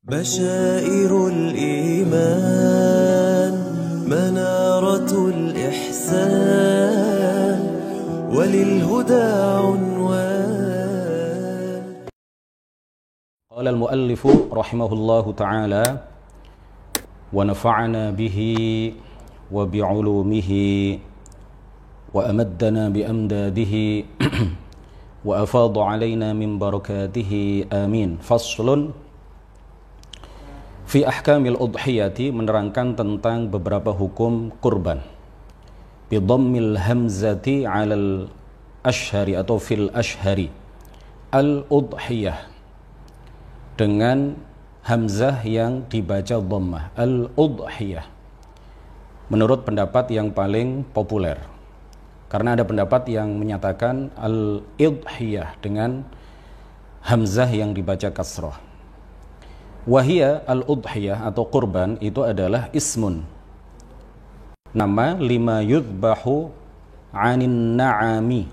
بشائر الإيمان منارة الإحسان وللهدى عنوان. قال المؤلف رحمه الله تعالى ونفعنا به وبعلومه وأمدنا بأمداده وأفاض علينا من بركاته آمين. فصل fi ahkamil udhiyati, menerangkan tentang beberapa hukum kurban. Bi dhammil hamzati 'alal ashhari atau fil ashhari. Al udhiyah dengan hamzah yang dibaca dhammah. Al udhiyah menurut pendapat yang paling populer. Karena ada pendapat yang menyatakan al udhiyah dengan hamzah yang dibaca kasrah. Wahia al-udhiyah atau kurban itu adalah ismun, nama lima yudbahu anin na'ami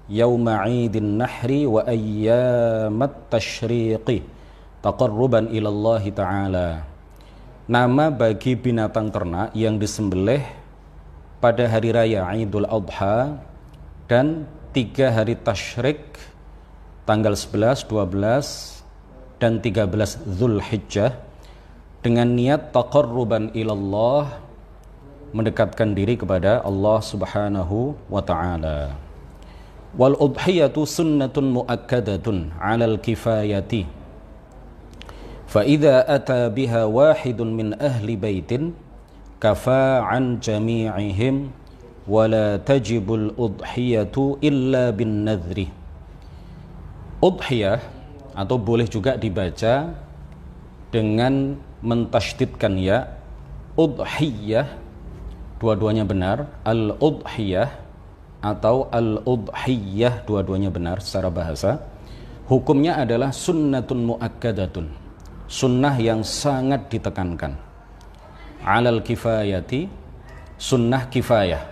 yawma 'idin nahri wa ayyamat tashriqi taqarruban ilallahi ta'ala. Nama bagi binatang ternak yang disembelih pada hari raya Idul Adha dan 3 hari tasyrik tanggal 11, 12 dan 13 Zulhijjah dengan niat taqarruban ilallah, mendekatkan diri kepada Allah Subhanahu wa ta'ala. Wal udhiyatu sunnatun muakkadatun 'alal kifayati. Fa idza ata biha wahidun min ahli baitin kafa 'an jami'ihim wa la tajibul udhiyatu illa bin nadhri. Udhiyah atau boleh juga dibaca dengan mentasydidkan ya, udhiyah, dua-duanya benar, al-udhiyah atau al-udhiyah, dua-duanya benar secara bahasa. Hukumnya adalah sunnatun muakkadatun, sunnah yang sangat ditekankan. Alal kifayati, sunnah kifayah.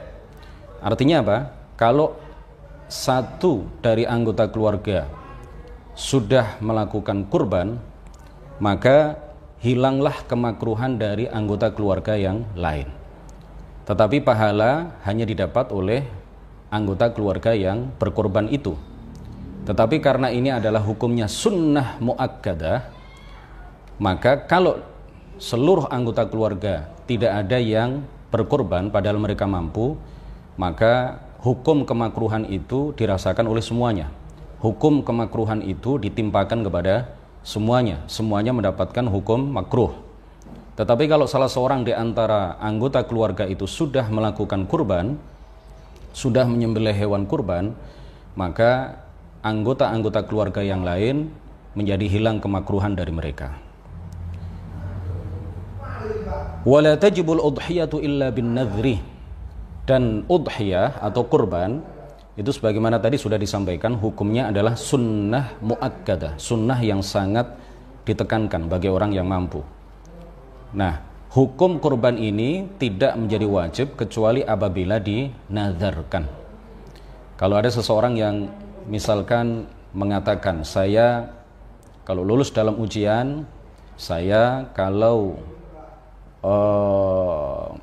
Artinya apa? Kalau satu dari anggota keluarga sudah melakukan kurban, maka hilanglah kemakruhan dari anggota keluarga yang lain. Tetapi pahala hanya didapat oleh anggota keluarga yang berkorban itu. Tetapi karena ini adalah hukumnya sunnah muakkadah, maka kalau seluruh anggota keluarga tidak ada yang berkorban padahal mereka mampu, maka hukum kemakruhan itu dirasakan oleh semuanya. Hukum kemakruhan itu ditimpakan kepada semuanya mendapatkan hukum makruh. Tetapi kalau salah seorang di antara anggota keluarga itu sudah melakukan kurban, sudah menyembelih hewan kurban, maka anggota-anggota keluarga yang lain menjadi hilang kemakruhan dari mereka. Wala tajibul udhiyatu illa bin nadhri, dan udhiyah atau kurban itu sebagaimana tadi sudah disampaikan, hukumnya adalah sunnah muakkadah, sunnah yang sangat ditekankan bagi orang yang mampu. Nah, hukum kurban ini tidak menjadi wajib kecuali apabila dinazarkan. Kalau ada seseorang yang misalkan mengatakan, saya kalau lulus dalam ujian, saya kalau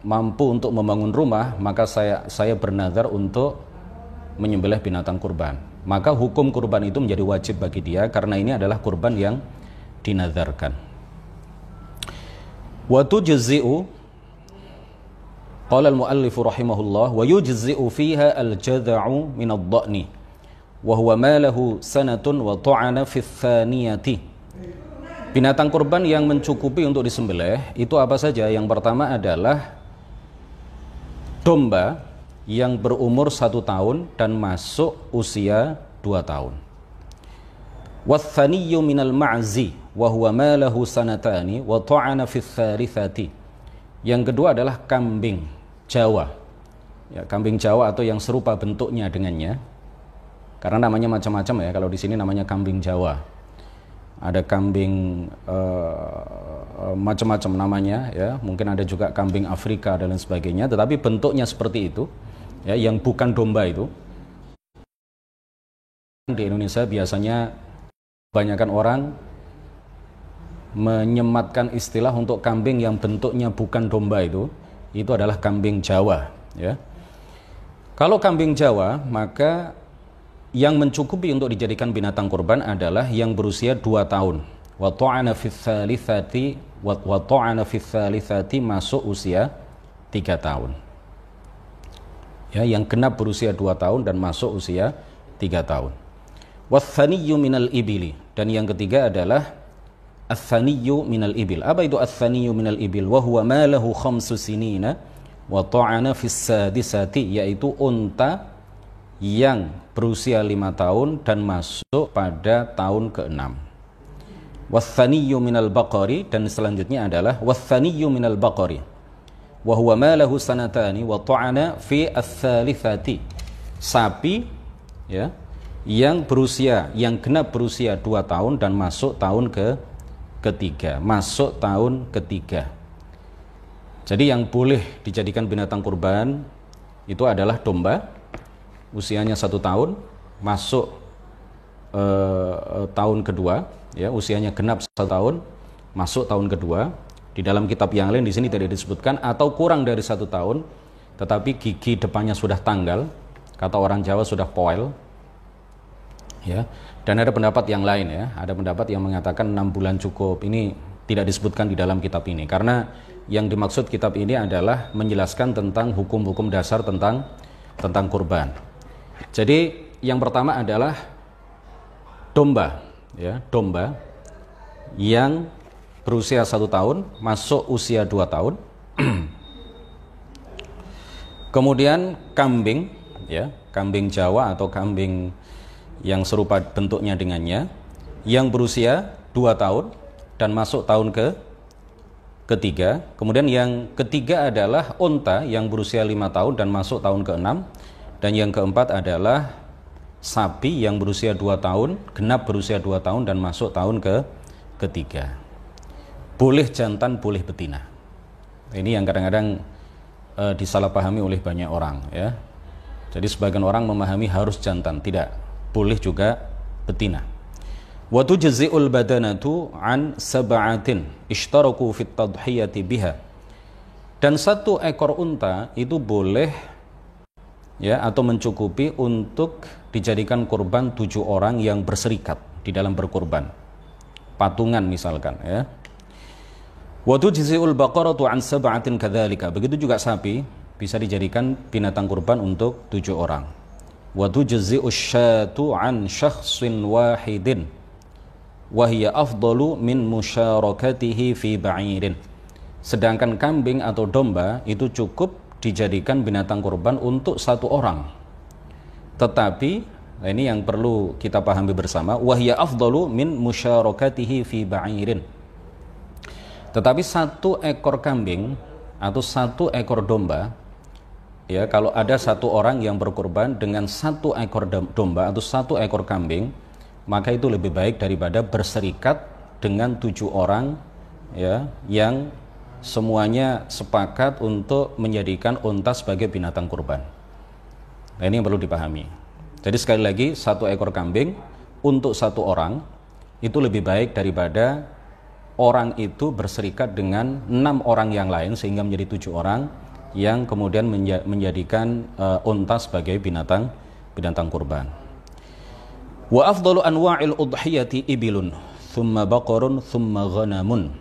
mampu untuk membangun rumah, maka saya bernazar untuk menyembelih binatang kurban, maka hukum kurban itu menjadi wajib bagi dia karena ini adalah kurban yang dinazarkan. Wa tujzi'u, qala al-muallif rahimahullah, wa yujzi'u fiha al-jadha'u min ad-dha'ni wa huwa ma lahu sanatun wa ta'ana fi thaniyati. Binatang kurban yang mencukupi untuk disembelih itu apa saja? Yang pertama adalah domba yang berumur 1 tahun dan masuk usia 2 tahun. Wathaniyyu minal ma'zi wa huwa ma lahu sanatani wa ta'ana fi thalithati. Yang kedua adalah kambing Jawa. Ya, kambing Jawa atau yang serupa bentuknya dengannya. Karena namanya macam-macam ya, kalau di sini namanya kambing Jawa. Ada kambing macam-macam namanya ya, mungkin ada juga kambing Afrika dan lain sebagainya, tetapi bentuknya seperti itu. Ya, yang bukan domba itu di Indonesia biasanya kebanyakan orang menyematkan istilah untuk kambing yang bentuknya bukan domba itu adalah kambing Jawa, ya. Kalau kambing Jawa, maka yang mencukupi untuk dijadikan binatang kurban adalah yang berusia 2 tahun. Wa ta'ana fi tsalitsati masuk usia 3 tahun. Ya, yang genap berusia 2 tahun dan masuk usia 3 tahun. Wath-thaniyyu minal ibili, dan yang ketiga adalah ats-thaniyyu minal ibil. Apa itu ats-thaniyyu minal ibil? Wa huwa ma lahu 5 sinina wa ta'ana fis sadisati, yaitu unta yang berusia 5 tahun dan masuk pada tahun ke-6. Wath-thaniyyu minal baqari, dan selanjutnya adalah wath-thaniyyu minal baqari wa huwa ma lahu sanatani wa ta'ana fi ats-tsalitsati, sapi, ya, yang genap berusia 2 tahun dan masuk tahun ketiga. Jadi yang boleh dijadikan binatang kurban itu adalah domba, usianya 1 tahun, masuk tahun kedua, ya, usianya genap 1 tahun, masuk tahun kedua. Di dalam kitab yang lain di sini tidak disebutkan, atau kurang dari 1 tahun, tetapi gigi depannya sudah tanggal, kata orang Jawa sudah poel, ya. Dan ada pendapat yang lain, ya, ada pendapat yang mengatakan 6 bulan cukup. Ini tidak disebutkan di dalam kitab ini, karena yang dimaksud kitab ini adalah menjelaskan tentang hukum-hukum dasar tentang kurban. Jadi yang pertama adalah domba, ya, domba yang berusia 1 tahun masuk usia 2 tahun. Kemudian kambing, ya, kambing Jawa atau kambing yang serupa bentuknya dengannya, yang berusia 2 tahun dan masuk tahun ketiga. Kemudian yang ketiga adalah unta yang berusia 5 tahun dan masuk tahun ke-6. Dan yang keempat adalah sapi yang berusia 2 tahun, genap berusia 2 tahun dan masuk tahun ketiga. Boleh jantan, boleh betina. Ini yang kadang-kadang disalahpahami oleh banyak orang, ya. Jadi sebagian orang memahami harus jantan, tidak, boleh juga betina. Wa tujzi'ul badanatu an sab'atin ishtaraku fit tadhiyati biha. Dan 1 ekor unta itu boleh, ya, atau mencukupi untuk dijadikan kurban 7 orang yang berserikat di dalam berkurban, patungan misalkan, ya. Wa tujzi'ul baqaratu an sab'atin kadzalika. Begitu juga sapi bisa dijadikan binatang kurban untuk 7 orang. Wa tujzi'ush syatu an syakhsin wahidin wa hiya afdalu min musyarakatihi fi ba'irin. Sedangkan kambing atau domba itu cukup dijadikan binatang kurban untuk 1 orang. Tetapi ini yang perlu kita pahami bersama, wa hiya afdalu min musyarakatihi fi ba'irin. Tetapi 1 ekor kambing atau 1 ekor domba, ya, kalau ada 1 orang yang berkurban dengan 1 ekor domba atau 1 ekor kambing, maka itu lebih baik daripada berserikat dengan 7 orang, ya, yang semuanya sepakat untuk menjadikan unta sebagai binatang kurban. Nah, ini yang perlu dipahami. Jadi sekali lagi, 1 ekor kambing untuk 1 orang itu lebih baik daripada orang itu berserikat dengan 6 orang yang lain sehingga menjadi 7 orang yang kemudian menjadikan unta sebagai binatang kurban. Wa afdalu anwa'il udhiyati ibilun thumma baqarun thumma ghanamun.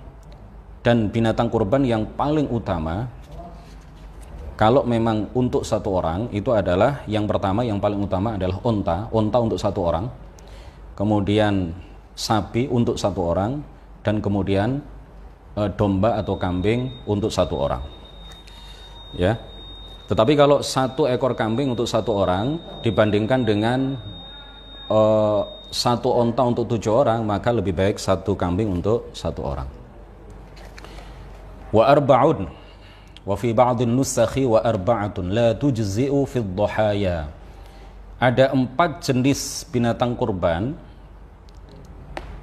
Dan binatang kurban yang paling utama kalau memang untuk 1 orang itu adalah, yang pertama, yang paling utama adalah unta untuk 1 orang, kemudian sapi untuk 1 orang, dan kemudian domba atau kambing untuk 1 orang, ya. Tetapi kalau 1 ekor kambing untuk 1 orang dibandingkan dengan 1 unta untuk 7 orang, maka lebih baik 1 kambing untuk 1 orang. Wa arba'un wa fi ba'dhin nusakhi wa arba'atun la tujzi'u fi dhahaya. Ada 4 jenis binatang kurban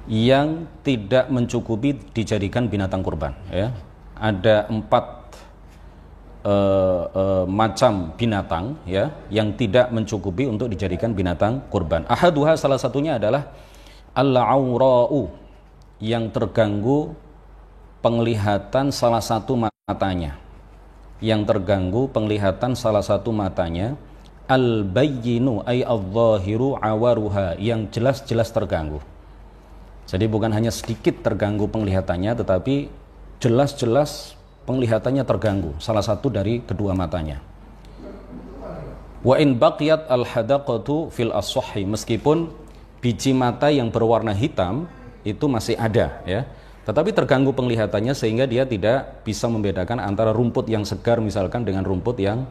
yang tidak mencukupi dijadikan binatang kurban, ya. Ada 4 macam binatang, ya, yang tidak mencukupi untuk dijadikan binatang kurban. Ahaduha, salah satunya adalah al-aura'u, yang terganggu penglihatan salah satu matanya. Yang terganggu penglihatan salah satu matanya, al-bayyinu ay adh-dhahiru awaruha, yang jelas-jelas terganggu. Jadi bukan hanya sedikit terganggu penglihatannya, tetapi jelas-jelas penglihatannya terganggu salah satu dari kedua matanya. Wa in baqiyat al-hadaqatu fil as-sahhi, meskipun biji mata yang berwarna hitam itu masih ada ya, tetapi terganggu penglihatannya sehingga dia tidak bisa membedakan antara rumput yang segar misalkan dengan rumput yang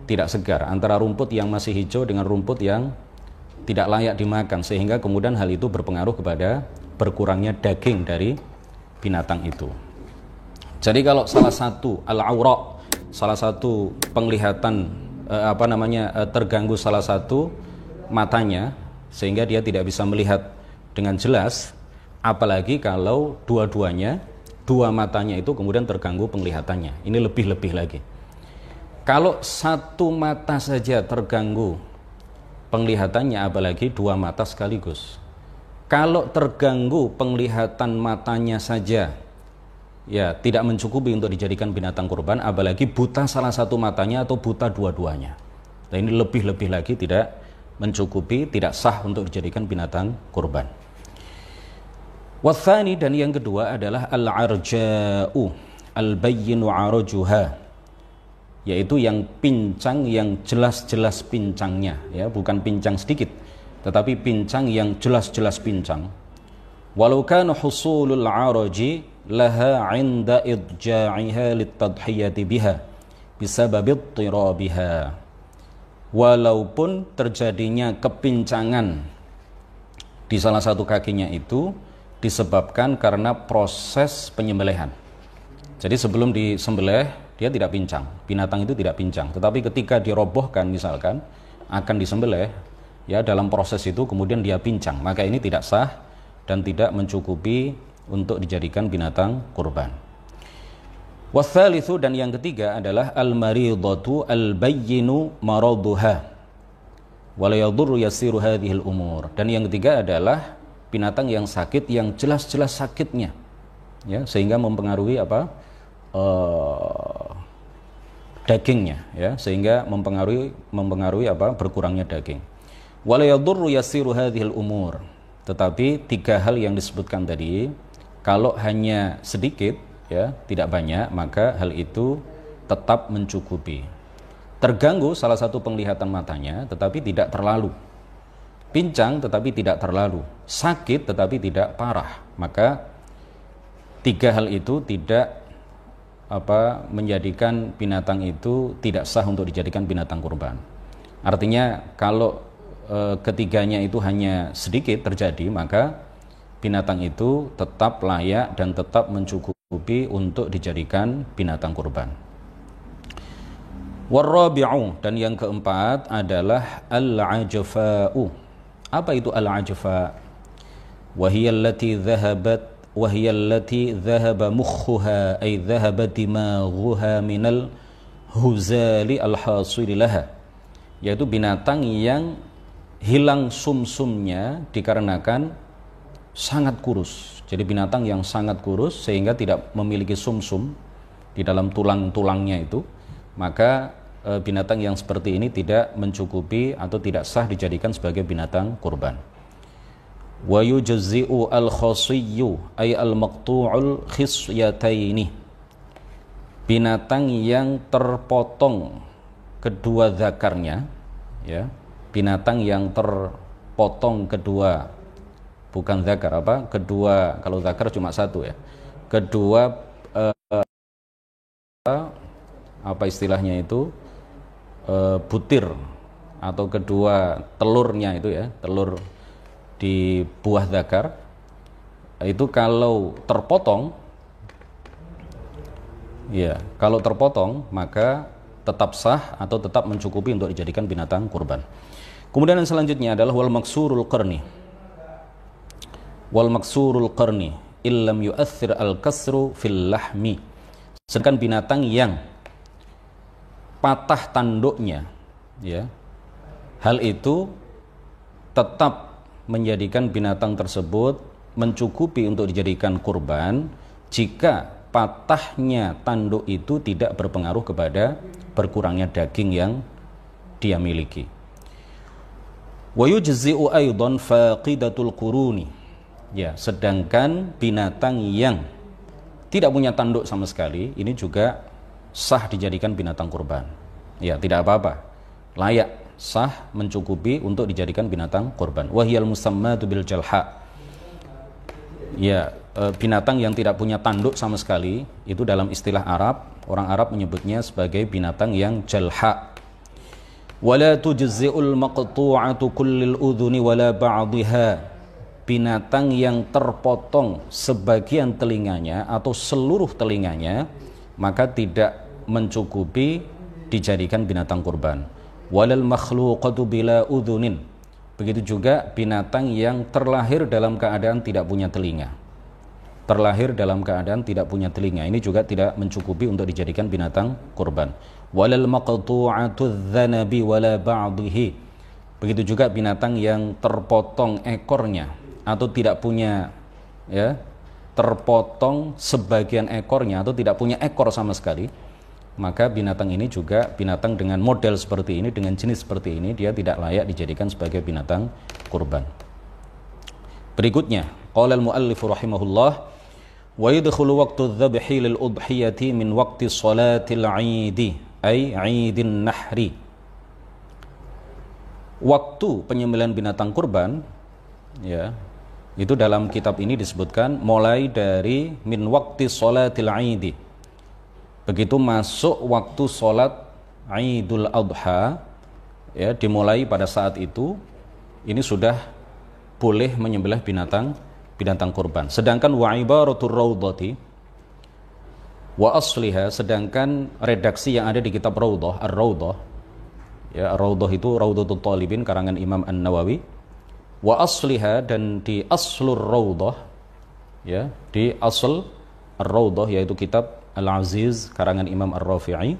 tidak segar, antara rumput yang masih hijau dengan rumput yang tidak layak dimakan, sehingga kemudian hal itu berpengaruh kepada berkurangnya daging dari binatang itu. Jadi kalau salah satu al-aura, salah satu penglihatan terganggu salah satu matanya sehingga dia tidak bisa melihat dengan jelas, apalagi kalau dua-duanya, dua matanya itu kemudian terganggu penglihatannya, ini lebih-lebih lagi. Kalau satu mata saja terganggu penglihatannya, apalagi dua mata sekaligus. Kalau terganggu penglihatan matanya saja ya tidak mencukupi untuk dijadikan binatang kurban, apalagi buta salah satu matanya atau buta dua-duanya. Nah, ini lebih-lebih lagi tidak mencukupi, tidak sah untuk dijadikan binatang kurban. Wathani, dan yang kedua adalah al-arja'u al-bayyinu arajuha, yaitu yang pincang, yang jelas-jelas pincangnya ya, bukan pincang sedikit tetapi pincang yang jelas-jelas pincang. Walau kana husulul araji laha 'inda idja'iha litadhiyati biha bisabab ittirabiha, walaupun terjadinya kepincangan di salah satu kakinya itu disebabkan karena proses penyembelihan. Jadi sebelum disembelih dia tidak pincang, binatang itu tidak pincang, tetapi ketika dirobohkan misalkan akan disembelih ya, dalam proses itu kemudian dia pincang, maka ini tidak sah dan tidak mencukupi untuk dijadikan binatang kurban. Watsalitsu, dan yang ketiga adalah al-maridatu al-bayyinu maraduha wa la yadurru yasiru hadhil umur, dan yang ketiga adalah binatang yang sakit, yang jelas-jelas sakitnya ya, sehingga mempengaruhi dagingnya ya, sehingga mempengaruhi berkurangnya daging. Wala yadurru yasiru hadhil umur, tetapi tiga hal yang disebutkan tadi kalau hanya sedikit ya, tidak banyak, maka hal itu tetap mencukupi. Terganggu salah satu penglihatan matanya tetapi tidak terlalu, pincang tetapi tidak terlalu, sakit tetapi tidak parah, maka tiga hal itu tidak menjadikan binatang itu tidak sah untuk dijadikan binatang kurban. Artinya kalau ketiganya itu hanya sedikit terjadi, maka binatang itu tetap layak dan tetap mencukupi untuk dijadikan binatang kurban. Warabi'u, dan yang keempat adalah al-ajfa'u. Apa itu al-ajfa'? Wahiyallati dhahaba mukhuha ay dhahaba dimaghuha minal huzali al-hasili laha, yaitu binatang yang hilang sumsumnya dikarenakan sangat kurus. Jadi binatang yang sangat kurus sehingga tidak memiliki sumsum di dalam tulang-tulangnya itu, maka binatang yang seperti ini tidak mencukupi atau tidak sah dijadikan sebagai binatang kurban. Wa yujzi'u al-khasiyyu ay al-maqtu'ul khisyataini, binatang yang terpotong kedua zakarnya ya, binatang yang terpotong kedua, bukan zakar kedua, kalau zakar cuma satu ya, kedua istilahnya itu butir atau kedua telurnya itu ya, telur di buah zakar itu kalau terpotong ya, kalau terpotong maka tetap sah atau tetap mencukupi untuk dijadikan binatang kurban. Kemudian yang selanjutnya adalah wal maksurul qarni illam yu'athir al-kasru fil lahmi, sedangkan binatang yang patah tanduknya ya, hal itu tetap menjadikan binatang tersebut mencukupi untuk dijadikan kurban jika patahnya tanduk itu tidak berpengaruh kepada berkurangnya daging yang dia miliki. Wa yujzi'u aidan faqidatul quruni. Ya, sedangkan binatang yang tidak punya tanduk sama sekali ini juga sah dijadikan binatang kurban. Ya, tidak apa-apa. Layak, sah, mencukupi untuk dijadikan binatang kurban. Wahiyal musammatu bil jalha. Ya, binatang yang tidak punya tanduk sama sekali itu dalam istilah Arab, orang Arab menyebutnya sebagai binatang yang jalha. Wala tujzi'ul maqtu'atu kullil udhuni wala ba'dihha. Binatang yang terpotong sebagian telinganya atau seluruh telinganya maka tidak mencukupi dijadikan binatang kurban. Walal makhluqatu bila udhunin. Begitu juga binatang yang terlahir dalam keadaan tidak punya telinga. Terlahir dalam keadaan tidak punya telinga ini juga tidak mencukupi untuk dijadikan binatang kurban. Walal maqtu'atu dzanabi wala ba'dihi. Begitu juga binatang yang terpotong ekornya atau tidak punya, ya, terpotong sebagian ekornya atau tidak punya ekor sama sekali, maka binatang ini juga, binatang dengan model seperti ini, dengan jenis seperti ini, dia tidak layak dijadikan sebagai binatang kurban. Berikutnya, qala al-muallif rahimahullah, wa yadkhulu waqtu adh-dhabhi lil udhiyati min waqti salatil 'idi ay 'idin nahri. Waktu penyembelihan binatang kurban, ya, itu dalam kitab ini disebutkan mulai dari min waqti sholatil 'idi. Begitu masuk waktu sholat Idul Adha, ya, dimulai pada saat itu ini sudah boleh menyembelih binatang kurban. Sedangkan wa ibaratur raudhati wa asliha, sedangkan redaksi yang ada di kitab Raudhah, Ar-Raudhah, ya, Ar-Raudhah itu Raudhatul Talibin karangan Imam An-Nawawi. Wa asliha, dan di aslur raudhah, ya, di asl ar-raudhah yaitu kitab Al-Aziz karangan Imam Ar-Rafi'i,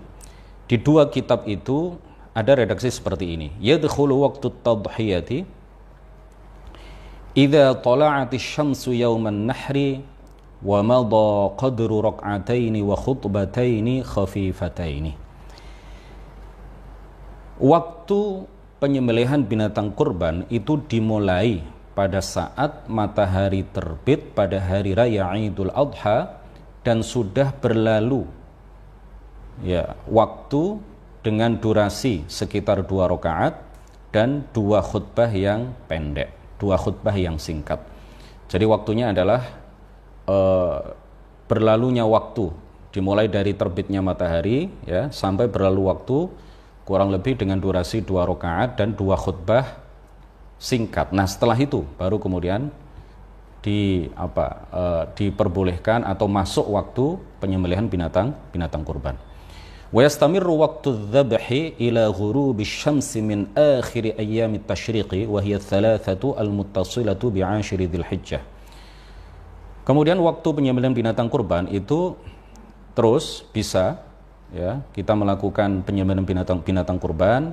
di dua kitab itu ada redaksi seperti ini. Yadkhulu waqtu at-tadhiyati idza tala'at asy-syamsu yawman nahri wa madha qadru rak'ataini wa khutbataini khafifataini. Waktu penyembelihan binatang kurban itu dimulai pada saat matahari terbit pada hari raya Idul Adha dan sudah berlalu, ya, waktu dengan durasi sekitar 2 rakaat dan 2 khutbah yang pendek, 2 khutbah yang singkat. Jadi waktunya adalah berlalunya waktu dimulai dari terbitnya matahari, ya, sampai berlalu waktu kurang lebih dengan durasi 2 rakaat dan 2 khutbah singkat. Nah, setelah itu baru kemudian diperbolehkan atau masuk waktu penyembelihan binatang kurban. Wa yastamirru waqtu adh-dhabhi ila ghurubi asy-syamsi min akhir ayyam at-tashriqi wa hiya thalathatu al-muttasilatu bi 'ashri dzulhijjah. Kemudian waktu penyembelihan binatang kurban itu terus bisa, ya, kita melakukan penyembelihan binatang kurban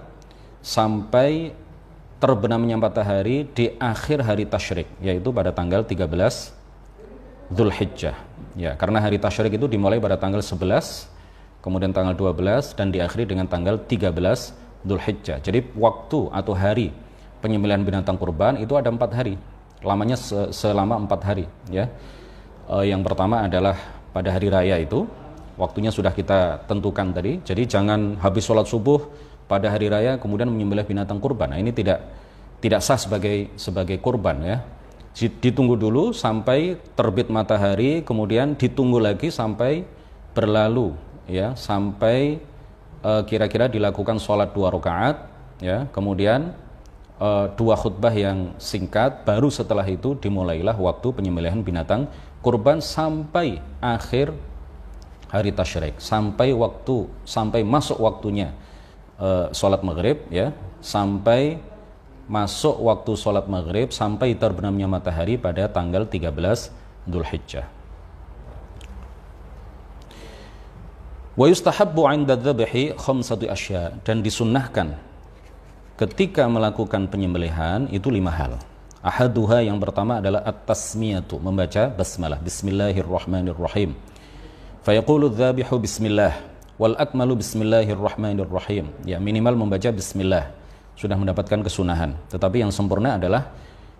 sampai terbenamnya matahari di akhir hari tasyrik, yaitu pada tanggal 13 Dzulhijjah. Ya, karena hari tasyrik itu dimulai pada tanggal 11, kemudian tanggal 12 dan diakhiri dengan tanggal 13 Dzulhijjah. Jadi waktu atau hari penyembelihan binatang kurban itu ada 4 hari. Lamanya selama 4 hari, ya. Yang pertama adalah pada hari raya itu, waktunya sudah kita tentukan tadi. Jadi jangan habis sholat subuh pada hari raya kemudian menyembelih binatang kurban. Nah, ini tidak sah sebagai kurban, ya. Ditunggu dulu sampai terbit matahari, kemudian ditunggu lagi sampai berlalu, ya, sampai kira-kira dilakukan sholat 2 rakaat, ya, kemudian 2 khutbah yang singkat, baru setelah itu dimulailah waktu penyembelihan binatang kurban sampai akhir hari tasyrik, sampai masuk waktunya sholat maghrib, ya, sampai masuk waktu sholat maghrib sampai terbenamnya matahari pada tanggal 13 Dzulhijjah. Wa yustahabbu 'inda dzabhi khamsatu asya, dan disunnahkan ketika melakukan penyembelihan itu 5 hal. Ahaduha, yang pertama adalah at-tasmiyatu, membaca basmalah, bismillahirrahmanirrahim. Fayaqulu adz-dzabihu bismillah wal akmalu bismillahirrahmanirrahim. Ya, minimal membaca bismillah sudah mendapatkan kesunahan. Tetapi yang sempurna adalah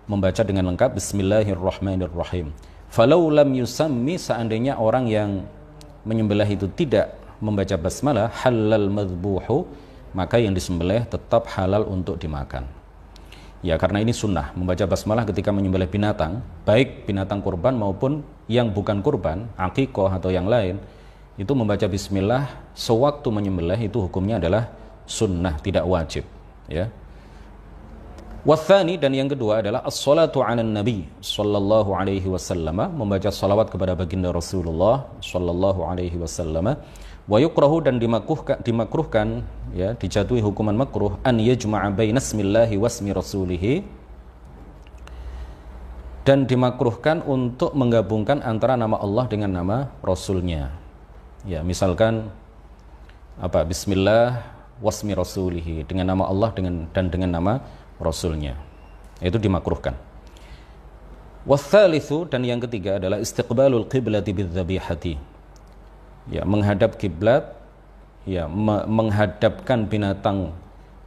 membaca dengan lengkap bismillahirrahmanirrahim. Falau lam yusammi, seandainya orang yang menyembelih itu tidak membaca basmalah, halal madbuhu, maka yang disembelih tetap halal untuk dimakan. Ya, karena ini sunnah membaca basmalah ketika menyembelih binatang, baik binatang kurban maupun yang bukan kurban, akikah atau yang lain, itu membaca bismillah sewaktu menyembelih itu hukumnya adalah sunnah, tidak wajib. Ya. Wathani, dan yang kedua adalah as-salatu 'alan nabi sallallahu alaihi wasallam, membaca salawat kepada baginda Rasulullah sallallahu alaihi wasallam. Wa yukrahu, dan dimakruhkan, ya, dijatuhi hukuman makruh, an yajma'a baina ismillahi wasmi rasulih, dan dimakruhkan untuk menggabungkan antara nama Allah dengan nama Rasulnya. Ya, misalkan apa, bismillah wasmi rasulih, dengan nama Allah dan dengan nama Rasulnya, itu dimakruhkan. Wathalithu, dan yang ketiga adalah istiqbalul qiblati bidzabihati, ya, menghadap kiblat, ya, menghadapkan binatang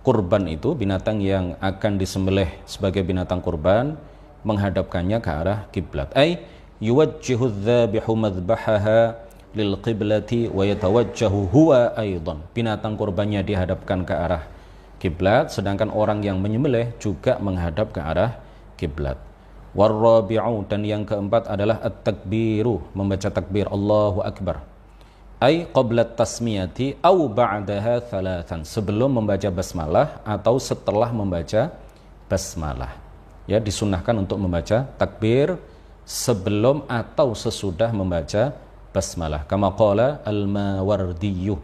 kurban itu, binatang yang akan disembelih sebagai binatang kurban, menghadapkannya ke arah kiblat. Ay yuwajjihu adz-dzabihu madbahaha lil qiblati wa yatawajjahu huwa aidan. Binatang kurbannya dihadapkan ke arah kiblat, sedangkan orang yang menyembelih juga menghadap ke arah kiblat. Warrabi'u, dan yang keempat adalah at-takbiru, membaca takbir Allahu akbar. Ai qabla tasmiyati au ba'daha thalathan, sebelum membaca basmalah atau setelah membaca basmalah. Ya, disunnahkan untuk membaca takbir sebelum atau sesudah membaca basmalah. Kama qala al-Mawardi,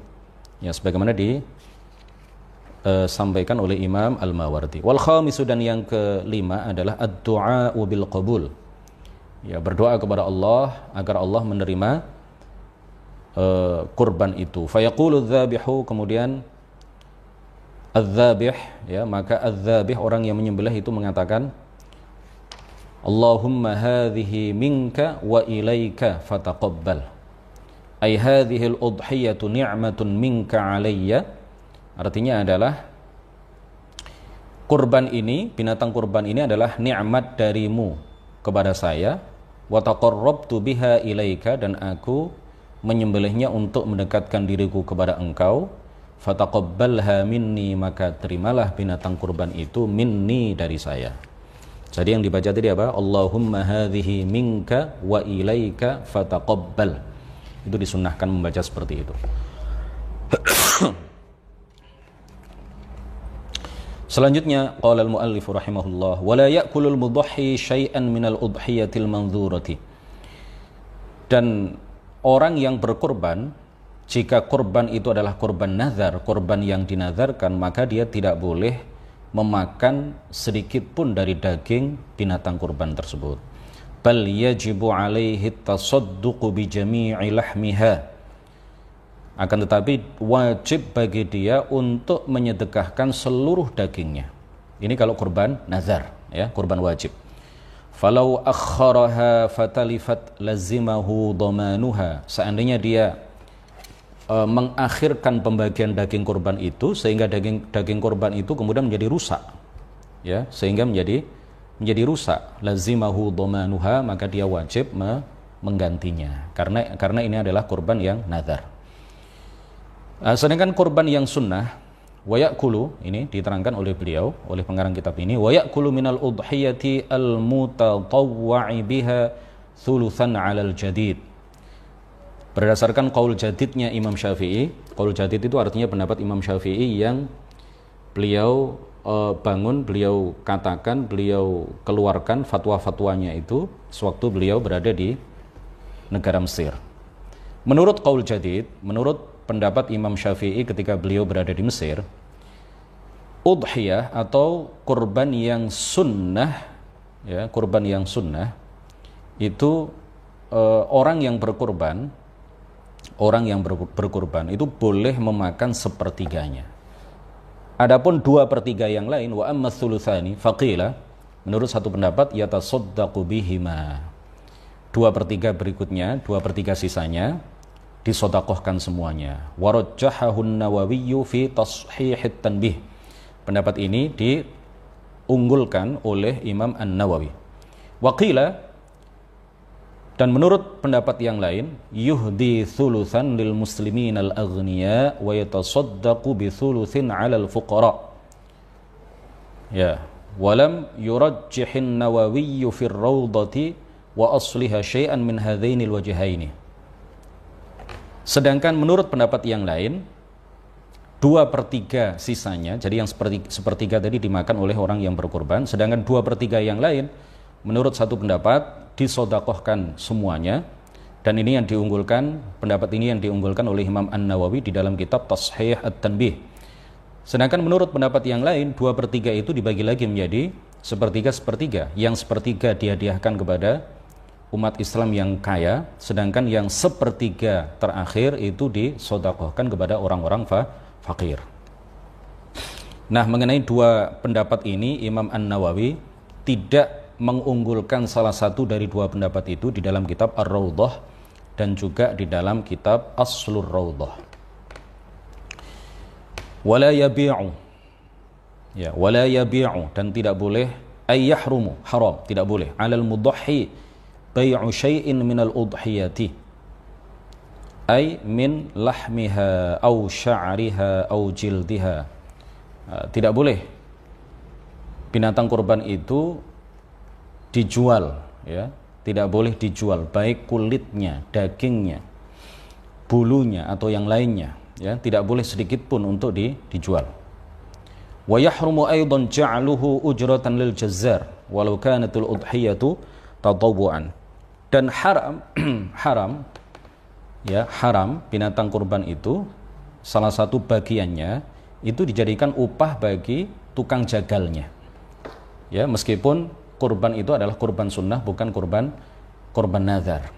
ya, sebagaimana disampaikan oleh Imam Al-Mawardi. Wal khamisu, dan yang kelima adalah ad-du'a bil qabul. Ya, berdoa kepada Allah agar Allah menerima kurban itu. Fayaqulu adz-dzabihu, kemudian adz-dzabih, ya, maka adz-dzabih, orang yang menyembelih itu mengatakan, Allahumma hadhihi minka wa ilaika fataqabbal. Ay hadhihi al-udhiyatu ni'matun minka alayya. Artinya adalah kurban ini, binatang kurban ini adalah nikmat darimu kepada saya, wa taqarrabtu biha ilaika, dan aku menyembelihnya untuk mendekatkan diriku kepada engkau. Fataqabbalha minni, maka terimalah binatang kurban itu minni, dari saya. Jadi yang dibaca tadi apa? Allahumma hadhihi minka wa ilaika fataqabbal. Itu disunnahkan membaca seperti itu. Selanjutnya qala al-muallif rahimahullah, wa la ya'kulul mudahhi syai'an minal udhiyatil manzurati. Dan orang yang berkurban, jika kurban itu adalah kurban nazar, kurban yang dinazarkan, maka dia tidak boleh memakan sedikit pun dari daging binatang kurban tersebut. Bal yajibu alaihi tasadduqu bi jami'i lahmiha. Akan tetapi wajib bagi dia untuk menyedekahkan seluruh dagingnya. Ini kalau kurban nazar, ya, kurban wajib. Falau akharaha fatalifat lazimahu dhamanuha. Seandainya dia mengakhirkan pembagian daging kurban itu sehingga daging kurban itu kemudian menjadi rusak, ya, sehingga menjadi rusak, lazimahu dhamanuha, maka dia wajib menggantinya, karena ini adalah kurban yang nazar. Sedangkan kurban yang sunnah, wa ya'kulu, ini diterangkan oleh beliau, oleh pengarang kitab ini, wa ya'kulu minal udhiyati al-mutatawwa'i biha thuluthan 'alal jadid. Berdasarkan qaul jadidnya Imam Syafi'i, qaul jadid itu artinya pendapat Imam Syafi'i yang beliau bangun, beliau katakan, beliau keluarkan fatwa-fatwanya itu sewaktu beliau berada di negara Mesir. Menurut qaul jadid, menurut pendapat Imam Syafi'i ketika beliau berada di Mesir, udhiyah atau kurban yang sunnah, ya, kurban yang sunnah itu orang yang berkurban itu boleh memakan sepertiganya. Adapun 2/3 yang lain, wa amma thulutsani faqila, menurut satu pendapat yatasaddaqu bihima. 2/3 berikutnya, 2/3 sisanya disedekahkan semuanya. Warajjahahu an-Nawawi fi Tashih at-Tanbih. Pendapat ini diunggulkan oleh Imam An-Nawawi. Waqila, dan menurut pendapat yang lain, yuhdi thuluthan lil muslimin al-aghniya wa yatasaddaqu bi thuluthin 'ala al-fuqara. Ya, walam yurajjihin Nawawi fi ar-rawdati wa asliha syai'an min hadzainil wajhaini. Sedangkan menurut pendapat yang lain, 2/3 sisanya, jadi yang sepertiga tadi dimakan oleh orang yang berkorban, sedangkan 2/3 yang lain menurut satu pendapat disedekahkan semuanya. Dan ini yang diunggulkan, pendapat ini yang diunggulkan oleh Imam An-Nawawi di dalam kitab Tashih at-Tanbih. Sedangkan menurut pendapat yang lain, 2/3 itu dibagi lagi menjadi sepertiga. Yang sepertiga dihadiahkan kepada umat Islam yang kaya, sedangkan yang sepertiga terakhir itu disedekahkan kepada orang-orang fakir. Nah, mengenai dua pendapat ini, Imam An-Nawawi tidak mengunggulkan salah satu dari dua pendapat itu di dalam kitab Ar-Rawdah dan juga di dalam kitab Aslur Rawdah. Wala yabi'u, ya, wala yabi'u, dan tidak boleh, ay yahrumu, haram, tidak boleh, 'alal mudahhi bai'u syai'in minal udhiyati, ay min lahmiha au sya'riha au jildiha. Tidak boleh binatang kurban itu dijual, ya, tidak boleh dijual, baik kulitnya, dagingnya, bulunya atau yang lainnya, ya, tidak boleh sedikit pun untuk dijual. Wa yahrumu aidan ja'luhu ujratan lil jazzar walau kanatul udhiyatu tatawwu'an. Dan haram binatang kurban itu salah satu bagiannya itu dijadikan upah bagi tukang jagalnya, ya, meskipun kurban itu adalah kurban sunnah, bukan kurban nazar,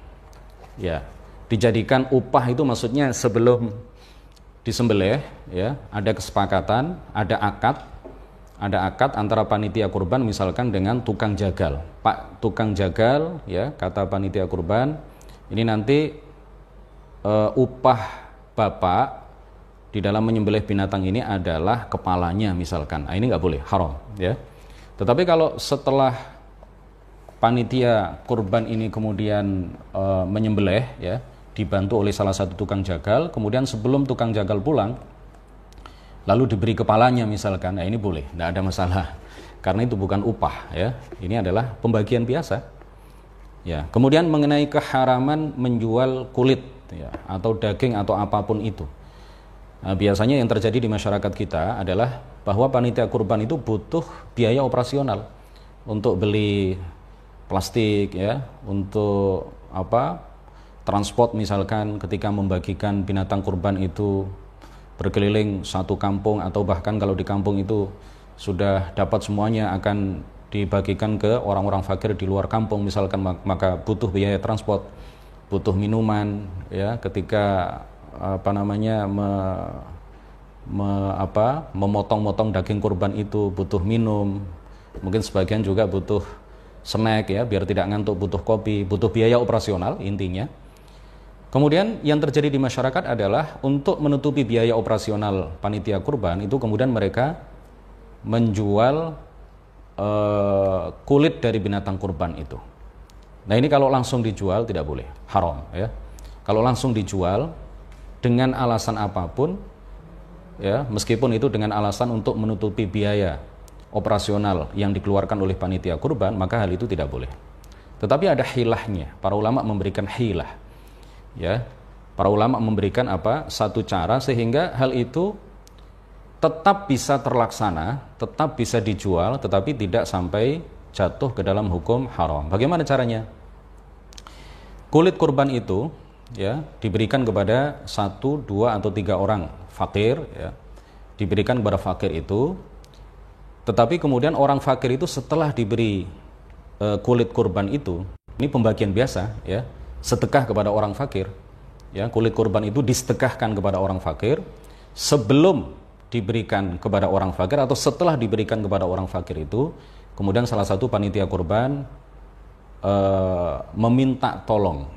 ya, dijadikan upah itu maksudnya sebelum disembelih, ya, ada kesepakatan, ada akad antara panitia kurban misalkan dengan tukang jagal. Pak tukang jagal, ya, kata panitia kurban, ini nanti upah Bapak di dalam menyembelih binatang ini adalah kepalanya misalkan. Nah, ini nggak boleh, haram, ya. Tetapi kalau setelah panitia kurban ini kemudian menyembelih, ya, dibantu oleh salah satu tukang jagal, kemudian sebelum tukang jagal pulang lalu diberi kepalanya misalkan, nah ini boleh, tidak ada masalah, karena itu bukan upah, ya, ini adalah pembagian biasa, ya. Kemudian mengenai keharaman menjual kulit, ya, atau daging atau apapun itu, nah, biasanya yang terjadi di masyarakat kita adalah bahwa panitia kurban itu butuh biaya operasional untuk beli plastik, ya, untuk transport misalkan ketika membagikan binatang kurban itu berkeliling satu kampung, atau bahkan kalau di kampung itu sudah dapat semuanya akan dibagikan ke orang-orang fakir di luar kampung misalkan, maka butuh biaya transport, butuh minuman, ya, ketika memotong-motong daging kurban itu butuh minum, mungkin sebagian juga butuh snack, ya, biar tidak ngantuk, butuh kopi, butuh biaya operasional intinya. Kemudian yang terjadi di masyarakat adalah untuk menutupi biaya operasional panitia kurban itu kemudian mereka menjual kulit dari binatang kurban itu. Nah, ini kalau langsung dijual tidak boleh, haram, ya. Kalau langsung dijual dengan alasan apapun, ya, meskipun itu dengan alasan untuk menutupi biaya operasional yang dikeluarkan oleh panitia kurban, maka hal itu tidak boleh. Tetapi ada hilahnya, para ulama memberikan hilah, ya, para ulama memberikan satu cara sehingga hal itu tetap bisa terlaksana, tetap bisa dijual, tetapi tidak sampai jatuh ke dalam hukum haram. Bagaimana caranya? Kulit kurban itu, ya, diberikan kepada 1, 2, atau 3 orang fakir, ya, diberikan kepada fakir itu, tetapi kemudian orang fakir itu setelah diberi kulit kurban itu, ini pembagian biasa, ya, sedekah kepada orang fakir, ya, kulit kurban itu disedekahkan kepada orang fakir sebelum diberikan kepada orang fakir atau setelah diberikan kepada orang fakir itu, kemudian salah satu panitia kurban meminta tolong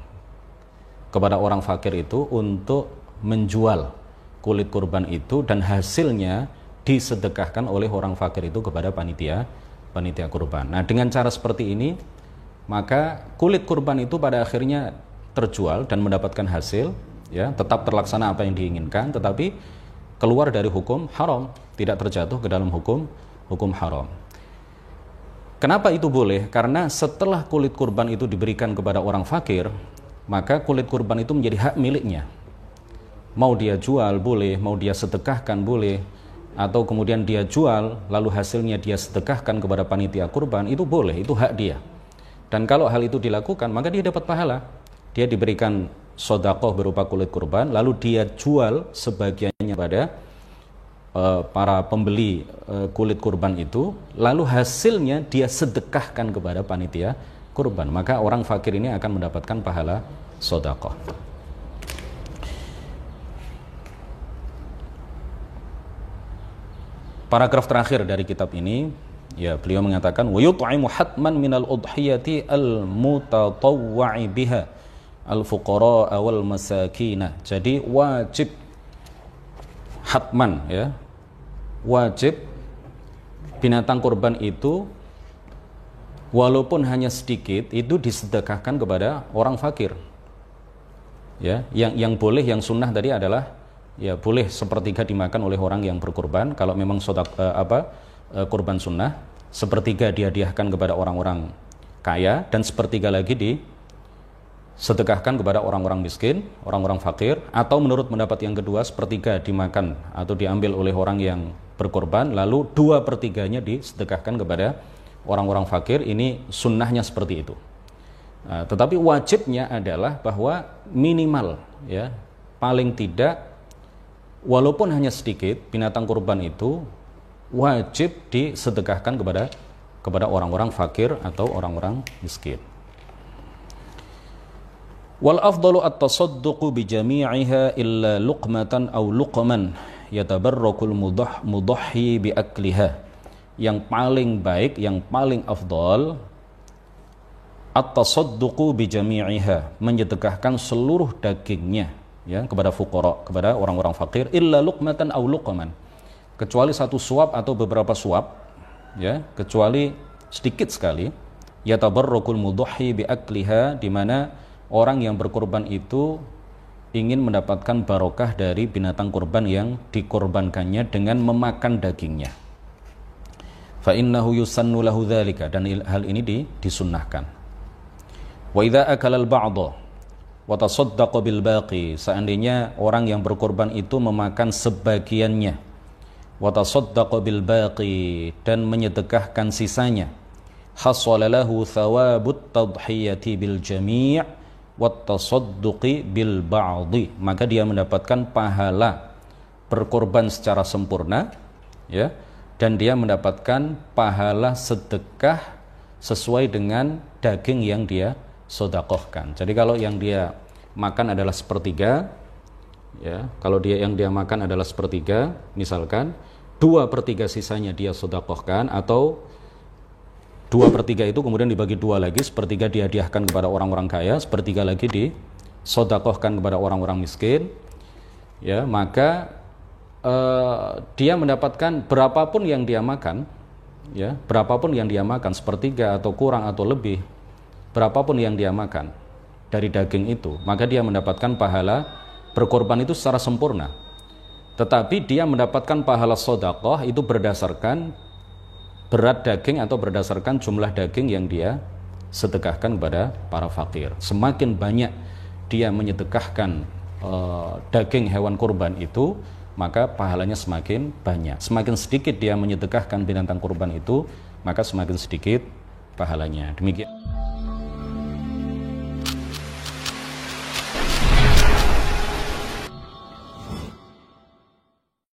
kepada orang fakir itu untuk menjual kulit kurban itu dan hasilnya disedekahkan oleh orang fakir itu kepada panitia kurban. Nah, dengan cara seperti ini maka kulit kurban itu pada akhirnya terjual dan mendapatkan hasil, ya, tetap terlaksana apa yang diinginkan, tetapi keluar dari hukum haram, tidak terjatuh ke dalam hukum haram. Kenapa itu boleh? Karena setelah kulit kurban itu diberikan kepada orang fakir, maka kulit kurban itu menjadi hak miliknya. Mau dia jual boleh, mau dia sedekahkan boleh, atau kemudian dia jual lalu hasilnya dia sedekahkan kepada panitia kurban, itu boleh, itu hak dia. Dan kalau hal itu dilakukan, maka dia dapat pahala. Dia diberikan sedekah berupa kulit kurban, lalu dia jual sebagiannya pada para pembeli kulit kurban itu, lalu hasilnya dia sedekahkan kepada panitia kurban, maka orang fakir ini akan mendapatkan pahala sedekah. Paragraf terakhir dari kitab ini, ya, beliau mengatakan wa yut'imu hatman minal udhiyati al-mutatawwa'i biha al-fuqara wal masakin. Jadi wajib hatman, ya, wajib binatang kurban itu walaupun hanya sedikit itu disedekahkan kepada orang fakir. Ya, yang boleh, yang sunnah tadi adalah, ya, boleh sepertiga dimakan oleh orang yang berkurban kalau memang kurban sunnah, sepertiga dihadiahkan kepada orang-orang kaya, dan sepertiga lagi disedekahkan kepada orang-orang miskin, orang-orang fakir, atau menurut pendapat yang kedua, sepertiga dimakan atau diambil oleh orang yang berkorban, lalu 2/3 disedekahkan kepada orang-orang fakir. Ini sunnahnya seperti itu. Nah, tetapi wajibnya adalah bahwa minimal, ya, paling tidak walaupun hanya sedikit binatang kurban itu wajib disedekahkan kepada orang-orang fakir atau orang-orang miskin. Wal afdalu at-tasadduqu bi jami'iha illa luqmatan aw luqman yatabarrakul mudahhi bi akliha. Yang paling baik, yang paling afdal, at-tasadduqu bi jami'iha, menyedekahkan seluruh dagingnya, ya, kepada fuqara, kepada orang-orang fakir, illa luqmatan aw luqman, kecuali satu suap atau beberapa suap, ya, kecuali sedikit sekali, yatabarrakul mudahhi bi akliha, di mana orang yang berkorban itu ingin mendapatkan barokah dari binatang kurban yang dikorbankannya dengan memakan dagingnya. Fa innahu yusannu lahu dzalika, dan hal ini disunnahkan. Wa idza akala al-ba'dha wa tasaddaqa bil baqi, seandainya orang yang berkorban itu memakan sebagiannya, wa tasaddaqa bil baqi, dan menyedekahkan sisanya, hasala lahu thawabut tadhiyati bil jami' wat tasadduqi bil ba'dhi, maka dia mendapatkan pahala berkorban secara sempurna, ya, dan dia mendapatkan pahala sedekah sesuai dengan daging yang dia sedekahkan. Jadi kalau yang dia makan adalah sepertiga, ya, kalau yang dia makan adalah sepertiga, misalkan 2/3 sisanya dia sedekahkan, atau 2/3 itu kemudian dibagi 2 lagi, sepertiga dihadiahkan kepada orang-orang kaya, sepertiga lagi disedekahkan kepada orang-orang miskin, ya, maka dia mendapatkan berapapun yang dia makan, ya, berapapun yang dia makan, sepertiga atau kurang atau lebih, berapapun yang dia makan dari daging itu, maka dia mendapatkan pahala berkorban itu secara sempurna. Tetapi dia mendapatkan pahala sedekah itu berdasarkan berat daging atau berdasarkan jumlah daging yang dia sedekahkan kepada para fakir. Semakin banyak dia menyedekahkan daging hewan kurban itu, maka pahalanya semakin banyak. Semakin sedikit dia menyedekahkan binatang kurban itu, maka semakin sedikit pahalanya. Demikian.